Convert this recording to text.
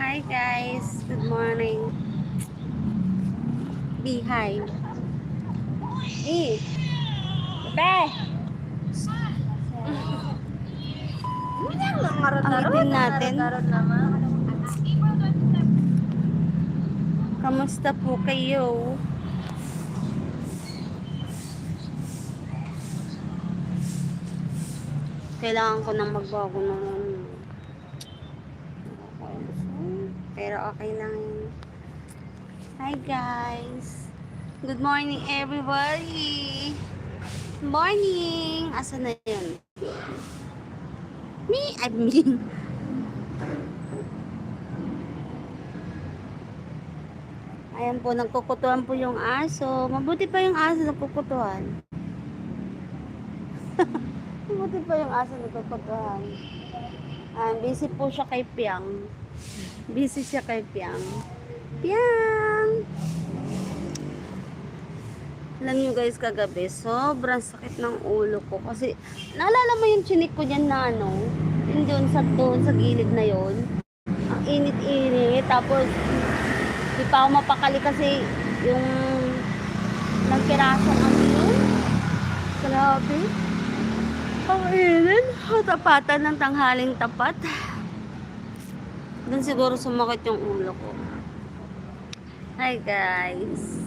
Hi guys, good morning. Be Bebe. Awitin natin. Kamusta po kayo? Kailangan ko nang magbago ng pero okay lang yun. Hi guys. Good morning everybody. Morning. Asa na yun? I mean. Ayan po, nagkukutuan po yung aso. Mabuti pa yung aso nagkukutuan. Mabuti pa yung aso nagkukutuan. Busy po siya kay Piang. Busy siya kay Piang. Piang! Alam nyo guys, kagabi, sobrang sakit ng ulo ko. Kasi, naalala mo yung chinik ko dyan na ano? Yung doon sa gilid na yon. Ang init-init. Tapos, di pa ako mapakali kasi yung nagkirasong ang yun. Grabe. Ang init. Tapatan ng tanghaling tapat. Doon siguro sumakit yung ulo ko. Hi guys.